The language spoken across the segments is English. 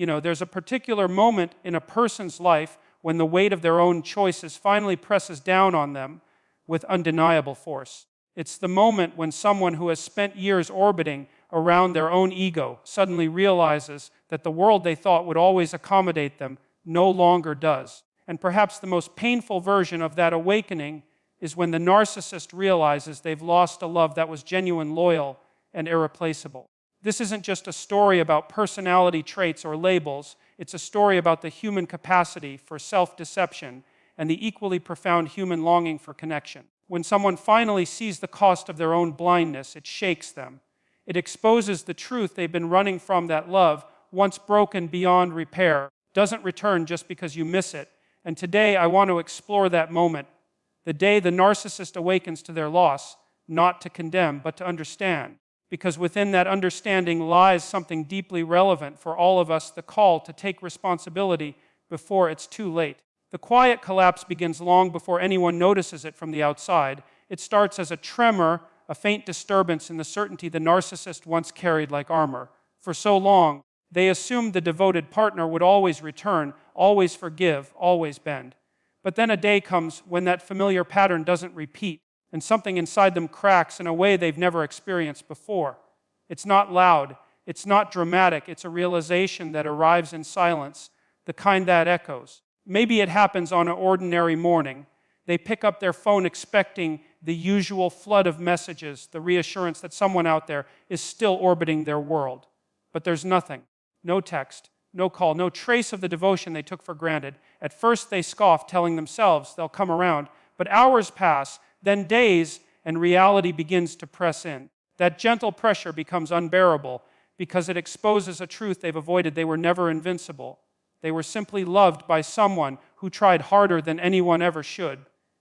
There's a particular moment in a person's life when the weight of their own choices finally presses down on them with undeniable force. It's the moment when someone who has spent years orbiting around their own ego suddenly realizes that the world they thought would always accommodate them no longer does. And perhaps the most painful version of that awakening is when the narcissist realizes they've lost a love that was genuine, loyal, and irreplaceable. This isn't just a story about personality traits or labels. It's a story about the human capacity for self-deception and the equally profound human longing for connection. When someone finally sees the cost of their own blindness, it shakes them. It exposes the truth they've been running from, that love, once broken beyond repair, doesn't return just because you miss it. And today I want to explore that moment, the day the narcissist awakens to their loss, not to condemn, but to understand. Because within that understanding lies something deeply relevant for all of us, the call to take responsibility before it's too late. The quiet collapse begins long before anyone notices it from the outside. It starts as a tremor, a faint disturbance in the certainty the narcissist once carried like armor. For so long, they assumed the devoted partner would always return, always forgive, always bend. But then a day comes when that familiar pattern doesn't repeat, and something inside them cracks in a way they've never experienced before. It's not loud, it's not dramatic, it's a realization that arrives in silence, the kind that echoes. Maybe it happens on an ordinary morning. They pick up their phone expecting the usual flood of messages, the reassurance that someone out there is still orbiting their world. But there's nothing. No text, no call, no trace of the devotion they took for granted. At first they scoff, telling themselves they'll come around. But hours pass, then days, and reality begins to press in. That gentle pressure becomes unbearable because it exposes a truth they've avoided. They were never invincible. They were simply loved by someone who tried harder than anyone ever should.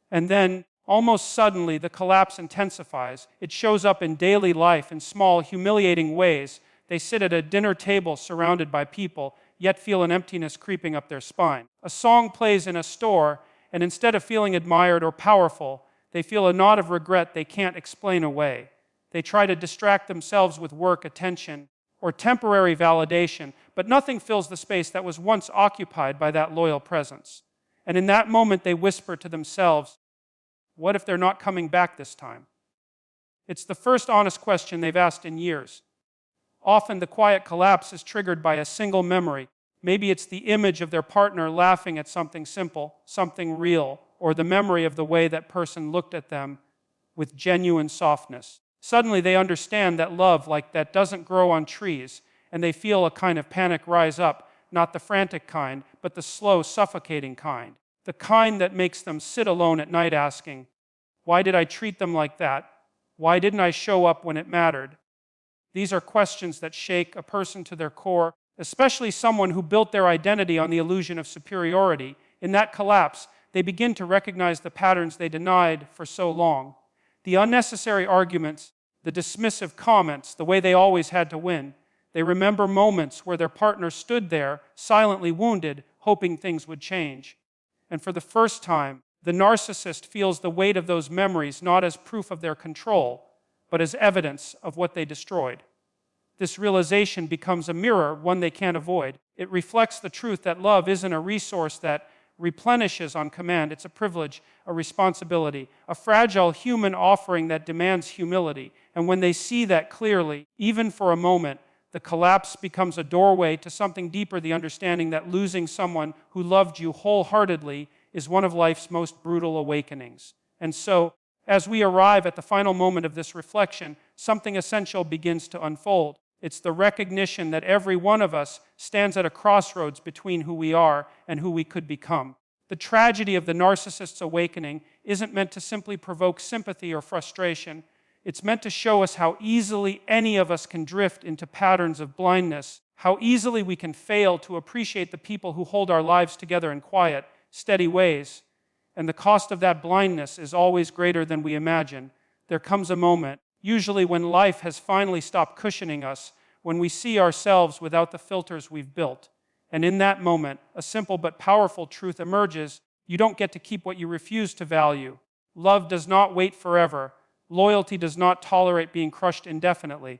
And then, almost suddenly, the collapse intensifies. It shows up in daily life in small, humiliating ways. They sit at a dinner table surrounded by people, yet feel an emptiness creeping up their spine. A song plays in a store, and instead of feeling admired or powerful, they feel a knot of regret they can't explain away. They try to distract themselves with work, attention, or temporary validation, but nothing fills the space that was once occupied by that loyal presence. And in that moment, they whisper to themselves, what if they're not coming back this time? It's the first honest question they've asked in years. Often the quiet collapse is triggered by a single memory. Maybe it's the image of their partner laughing at something simple, something real, or the memory of the way that person looked at them with genuine softness. Suddenly they understand that love like that doesn't grow on trees, and they feel a kind of panic rise up, not the frantic kind, but the slow, suffocating kind. The kind that makes them sit alone at night asking, why did I treat them like that? Why didn't I show up when it mattered? These are questions that shake a person to their core, especially someone who built their identity on the illusion of superiority. In that collapse, they begin to recognize the patterns they denied for so long. The unnecessary arguments, the dismissive comments, the way they always had to win. They remember moments where their partner stood there, silently wounded, hoping things would change. And for the first time, the narcissist feels the weight of those memories not as proof of their control, but as evidence of what they destroyed. This realization becomes a mirror, one they can't avoid. It reflects the truth that love isn't a resource that replenishes on command. It's a privilege, a responsibility, a fragile human offering that demands humility. And when they see that clearly, even for a moment, the collapse becomes a doorway to something deeper, the understanding that losing someone who loved you wholeheartedly is one of life's most brutal awakenings. And so, as we arrive at the final moment of this reflection, something essential begins to unfold. It's the recognition that every one of us stands at a crossroads between who we are and who we could become. The tragedy of the narcissist's awakening isn't meant to simply provoke sympathy or frustration. It's meant to show us how easily any of us can drift into patterns of blindness, how easily we can fail to appreciate the people who hold our lives together in quiet, steady ways. And the cost of that blindness is always greater than we imagine. There comes a moment, usually when life has finally stopped cushioning us, when we see ourselves without the filters we've built. And in that moment, a simple but powerful truth emerges. You don't get to keep what you refuse to value. Love does not wait forever. Loyalty does not tolerate being crushed indefinitely.